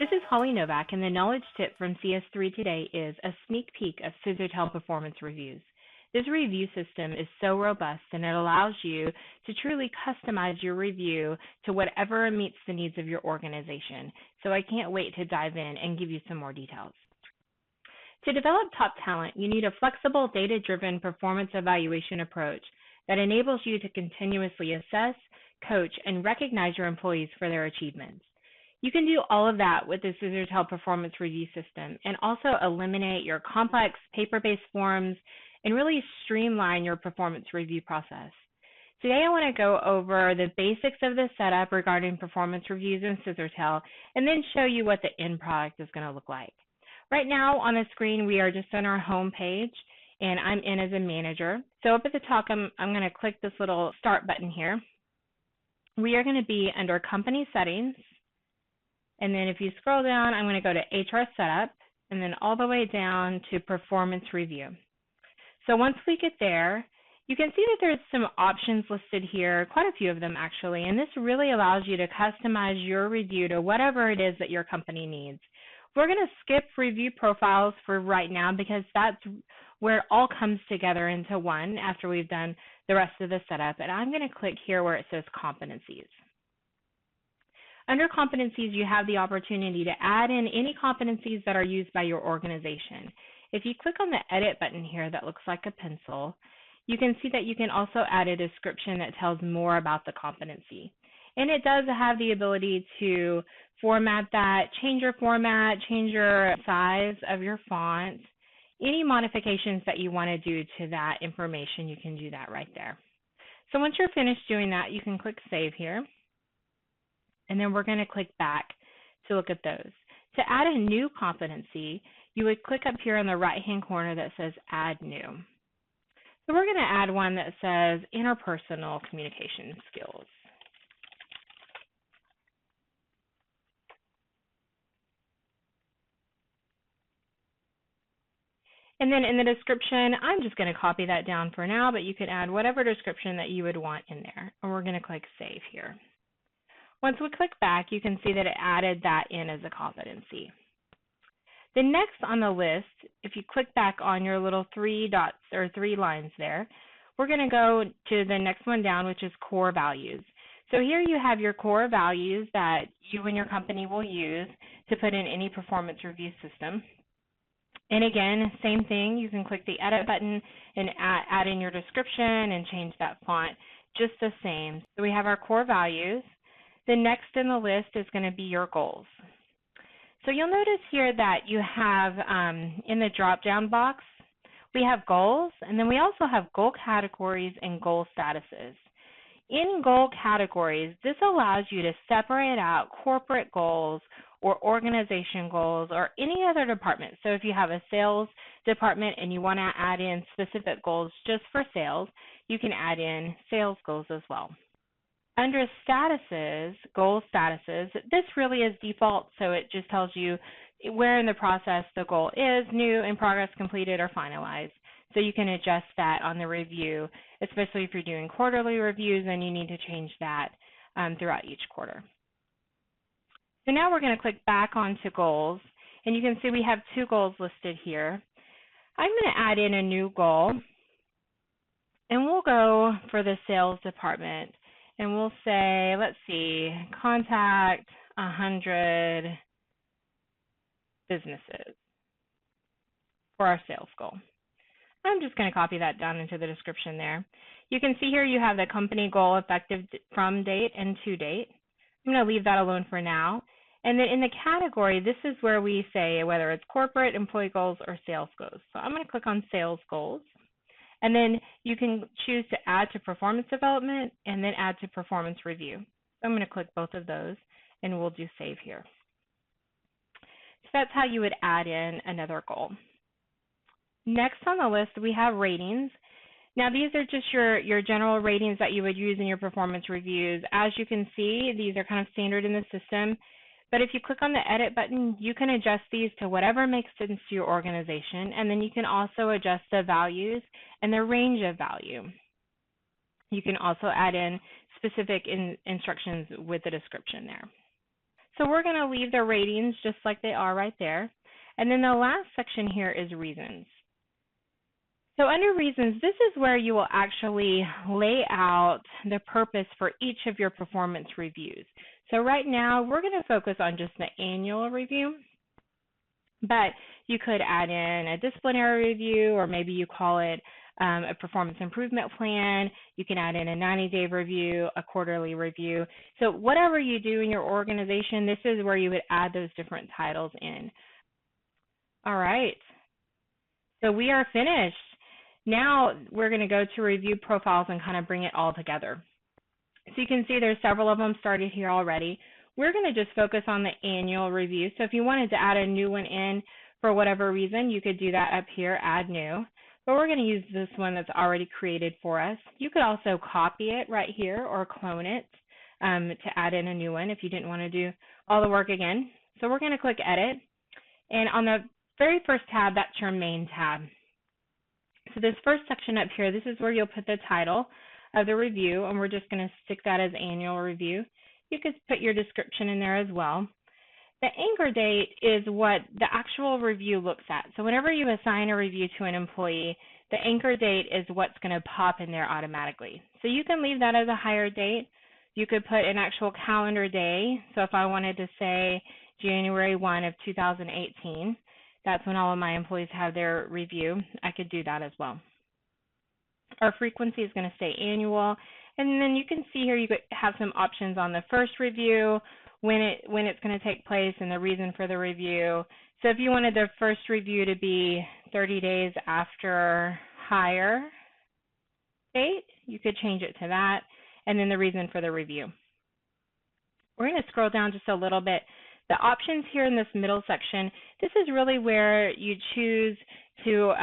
This is Holly Novak, and the knowledge tip from CS3 today is a sneak peek of ScissorTail performance reviews. This review system is so robust, and it allows you to truly customize your review to whatever meets the needs of your organization. So I can't wait to dive in and give you some more details. To develop top talent, you need a flexible, data-driven performance evaluation approach that enables you to continuously assess, coach, and recognize your employees for their achievements. You can do all of that with the ScissorTail performance review system and also eliminate your complex paper-based forms and really streamline your performance review process. Today I want to go over the basics of the setup regarding performance reviews in ScissorTail and then show you what the end product is going to look like. Right now on the screen we are just on our home page and I'm in as a manager. So up at the top I'm going to click this little start button here. We are going to be under company settings. And then if you scroll down, I'm going to go to HR Setup, and then all the way down to Performance Review. So once we get there, you can see that there's some options listed here, quite a few of them actually, and this really allows you to customize your review to whatever it is that your company needs. We're going to skip review profiles for right now because that's where it all comes together into one after we've done the rest of the setup, and I'm going to click here where it says Competencies. Under Competencies, you have the opportunity to add in any competencies that are used by your organization. If you click on the Edit button here that looks like a pencil, you can see that you can also add a description that tells more about the competency. And it does have the ability to format that, change your format, change your size of your font. Any modifications that you want to do to that information, you can do that right there. So once you're finished doing that, you can click Save here. And then we're going to click back to look at those. To add a new competency, you would click up here in the right-hand corner that says Add New. So we're going to add one that says Interpersonal Communication Skills. And then in the description, I'm just going to copy that down for now, but you could add whatever description that you would want in there. And we're going to click Save here. Once we click back, you can see that it added that in as a competency. The next on the list, if you click back on your little three dots or three lines there, we're going to go to the next one down, which is core values. So here you have your core values that you and your company will use to put in any performance review system. And again, same thing, you can click the edit button and add in your description and change that font just the same. So we have our core values. The next in the list is going to be your goals. So you'll notice here that you have in the drop-down box, we have goals, and then we also have goal categories and goal statuses. In goal categories, this allows you to separate out corporate goals or organization goals or any other department. So if you have a sales department and you want to add in specific goals just for sales, you can add in sales goals as well. Under statuses, goal statuses, this really is default, so it just tells you where in the process the goal is, new, in progress, completed, or finalized. So you can adjust that on the review, especially if you're doing quarterly reviews and you need to change that throughout each quarter. So now we're going to click back onto goals, and you can see we have two goals listed here. I'm going to add in a new goal, and we'll go for the sales department. And we'll say, let's see, contact 100 businesses for our sales goal. I'm just going to copy that down into the description there. You can see here you have the company goal effective from date and to date. I'm going to leave that alone for now. And then in the category, this is where we say whether it's corporate, employee goals, or sales goals. So I'm going to click on sales goals. And then you can choose to add to performance development and then add to performance review. So I'm going to click both of those and we'll do save here. So that's how you would add in another goal. Next on the list, we have ratings. Now these are just your general ratings that you would use in your performance reviews. As you can see, these are kind of standard in the system. But if you click on the edit button, you can adjust these to whatever makes sense to your organization, and then you can also adjust the values and the range of value. You can also add in specific instructions with the description there. So we're going to leave the ratings just like they are right there. And then the last section here is reasons. So under reasons, this is where you will actually lay out the purpose for each of your performance reviews. So right now, we're going to focus on just the annual review, but you could add in a disciplinary review, or maybe you call it a performance improvement plan. You can add in a 90-day review, a quarterly review. So whatever you do in your organization, this is where you would add those different titles in. All right, so we are finished. Now we're going to go to review profiles and kind of bring it all together. So you can see there's several of them started here already. We're going to just focus on the annual review. So if you wanted to add a new one in for whatever reason, you could do that up here, add new. But we're going to use this one that's already created for us. You could also copy it right here or clone it to add in a new one if you didn't want to do all the work again. So we're going to click edit. And on the very first tab, that's your main tab. So this first section up here, this is where you'll put the title of the review, and we're just going to stick that as annual review. You could put your description in there as well. The anchor date is what the actual review looks at. So whenever you assign a review to an employee, the anchor date is what's going to pop in there automatically. So you can leave that as a higher date. You could put an actual calendar day. So if I wanted to say January 1 of 2018, that's when all of my employees have their review. I could do that as well. Our frequency is going to stay annual. And then you can see here you could have some options on the first review, when it's going to take place, and the reason for the review. So if you wanted the first review to be 30 days after hire date, you could change it to that, and then the reason for the review. We're going to scroll down just a little bit. The options here in this middle section, this is really where you choose to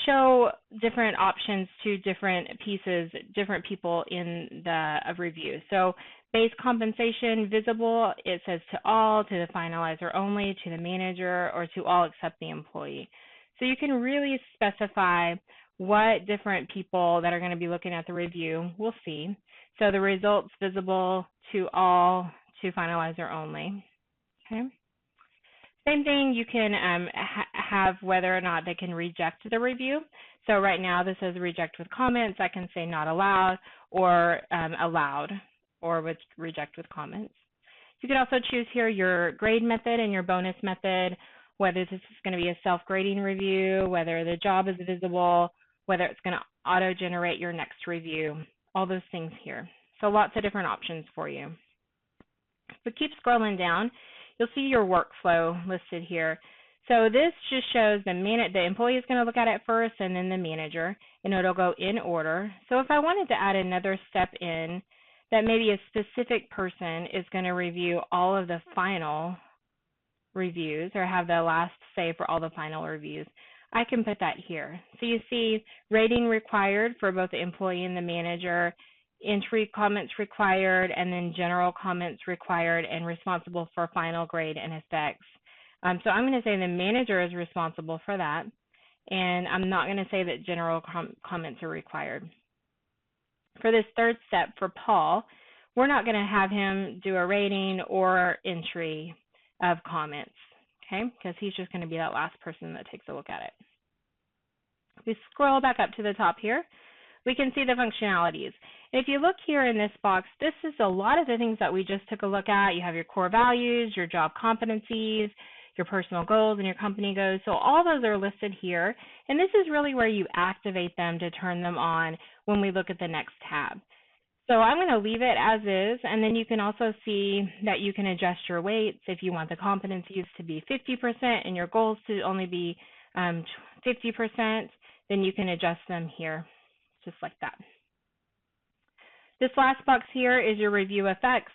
show different options to different pieces, different people in the review. So base compensation, visible, it says to all, to the finalizer only, to the manager, or to all except the employee. So you can really specify what different people that are going to be looking at the review will see. So the results visible to all, to finalizer only. Okay. Same thing, you can have whether or not they can reject the review. So right now this says reject with comments. I can say not allowed, or allowed, or with reject with comments. You can also choose here your grade method and your bonus method, whether this is going to be a self-grading review, whether the job is visible, whether it's going to auto-generate your next review, all those things here. So lots of different options for you. But keep scrolling down. You'll see your workflow listed here. So this just shows the employee is going to look at it first, and then the manager, and it'll go in order. So if I wanted to add another step in, that maybe a specific person is going to review all of the final reviews, or have the last say for all the final reviews, I can put that here. So you see rating required for both the employee and the manager, entry comments required, and then general comments required, and responsible for final grade and effects. So I'm going to say the manager is responsible for that, and I'm not going to say that general comments are required. For this third step for Paul, we're not going to have him do a rating or entry of comments, okay, because he's just going to be that last person that takes a look at it. If we scroll back up to the top here, we can see the functionalities. If you look here in this box, this is a lot of the things that we just took a look at. You have your core values, your job competencies, your personal goals, and your company goals. So all those are listed here, and this is really where you activate them to turn them on when we look at the next tab. So I'm going to leave it as is, and then you can also see that you can adjust your weights. If you want the competencies to be 50% and your goals to only be 50%, then you can adjust them here, just like that. This last box here is your review effects.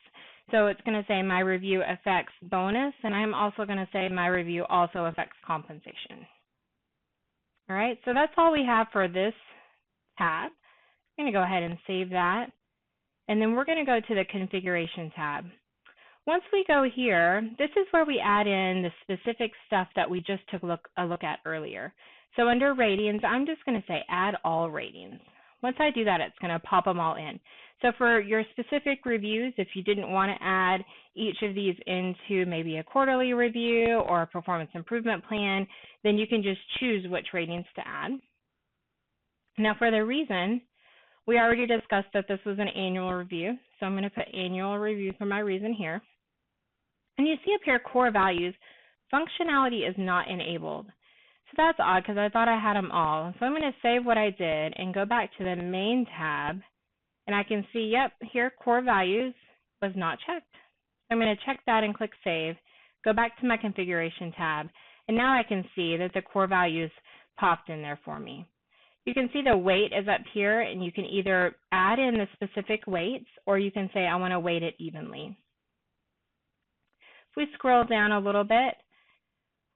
So it's going to say my review affects bonus, and I'm also going to say my review also affects compensation. All right, so that's all we have for this tab. I'm going to go ahead and save that. And then we're going to go to the configuration tab. Once we go here, this is where we add in the specific stuff that we just took a look at earlier. So under ratings, I'm just going to say add all ratings. Once I do that, it's going to pop them all in. So for your specific reviews, if you didn't want to add each of these into maybe a quarterly review or a performance improvement plan, then you can just choose which ratings to add. Now for the reason, we already discussed that this was an annual review, so I'm going to put annual review for my reason here. And you see up here core values, functionality is not enabled. So that's odd because I thought I had them all. So I'm going to save what I did and go back to the main tab, and I can see, yep, here core values was not checked. I'm going to check that and click save, go back to my configuration tab, and now I can see that the core values popped in there for me. You can see the weight is up here, and you can either add in the specific weights or you can say I want to weight it evenly. If we scroll down a little bit,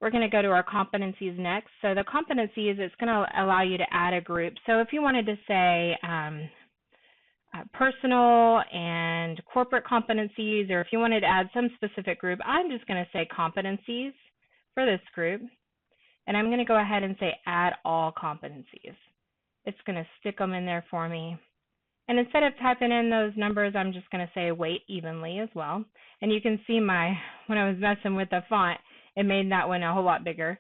we're going to go to our competencies next. So the competencies, it's going to allow you to add a group. So if you wanted to say personal and corporate competencies, or if you wanted to add some specific group, I'm just going to say competencies for this group. And I'm going to go ahead and say add all competencies. It's going to stick them in there for me. And instead of typing in those numbers, I'm just going to say weight evenly as well. And you can see when I was messing with the font, it made that one a whole lot bigger.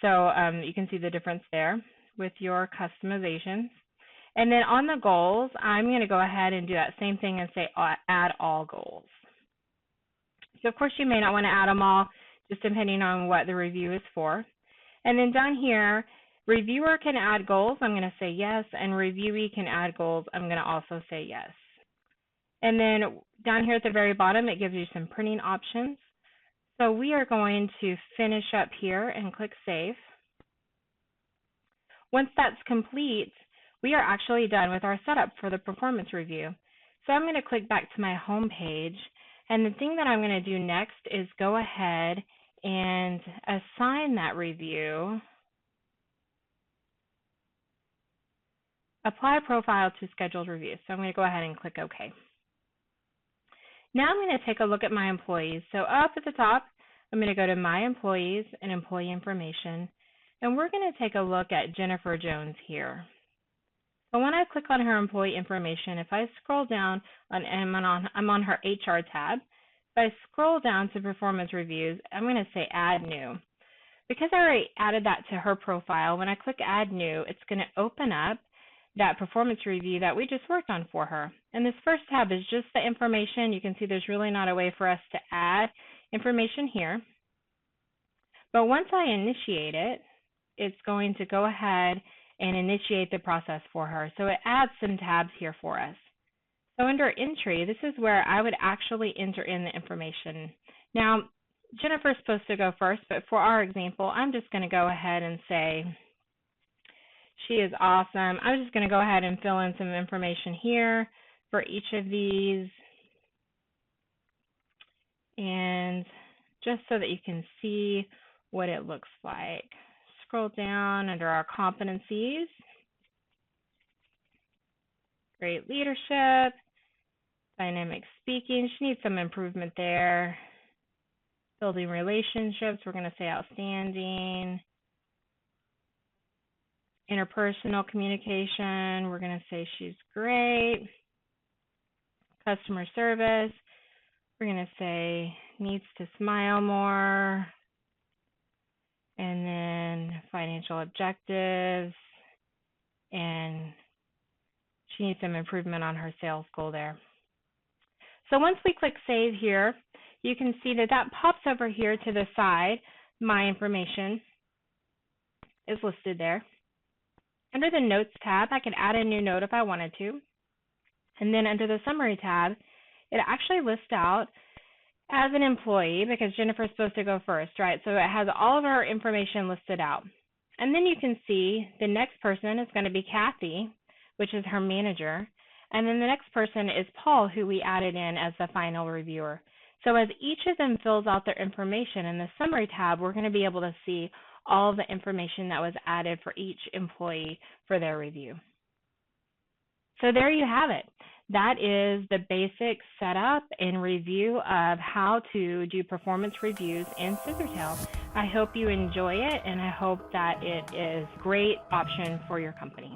So you can see the difference there with your customizations. And then on the goals, I'm going to go ahead and do that same thing and say add all goals. So of course you may not want to add them all, just depending on what the review is for. And then down here, reviewer can add goals, I'm going to say yes, and reviewee can add goals, I'm going to also say yes. And then down here at the very bottom, it gives you some printing options. So we are going to finish up here and click save. Once that's complete, we are actually done with our setup for the performance review. So I'm going to click back to my home page, and the thing that I'm going to do next is go ahead and assign that review, apply profile to scheduled review. So I'm going to go ahead and click OK. Now I'm going to take a look at my employees. So up at the top, I'm going to go to My Employees and Employee Information, and we're going to take a look at Jennifer Jones here. So when I click on her employee information, if I scroll down, I'm on her HR tab. If I scroll down to performance reviews, I'm going to say Add New. Because I already added that to her profile, when I click Add New, it's going to open up that performance review that we just worked on for her. And this first tab is just the information. You can see there's really not a way for us to add information here. But once I initiate it, it's going to go ahead and initiate the process for her. So it adds some tabs here for us. So under entry, this is where I would actually enter in the information. Now, Jennifer's supposed to go first, but for our example, I'm just going to go ahead and say, she is awesome. I'm just going to go ahead and fill in some information here for each of these. And just so that you can see what it looks like. Scroll down under our competencies. Great leadership, dynamic speaking. She needs some improvement there. Building relationships, we're going to say outstanding. Interpersonal communication, we're going to say she's great. Customer service, we're going to say needs to smile more. And then financial objectives, and she needs some improvement on her sales goal there. So once we click save here, you can see that that pops over here to the side. My information is listed there. Under the Notes tab, I can add a new note if I wanted to. And then under the Summary tab, it actually lists out as an employee, because Jennifer's supposed to go first, right? So it has all of her information listed out. And then you can see the next person is going to be Kathy, which is her manager. And then the next person is Paul, who we added in as the final reviewer. So as each of them fills out their information in the Summary tab, we're going to be able to see all of the information that was added for each employee for their review. So there you have it. That is the basic setup and review of how to do performance reviews in ScissorTail. I hope you enjoy it, and I hope that it is a great option for your company.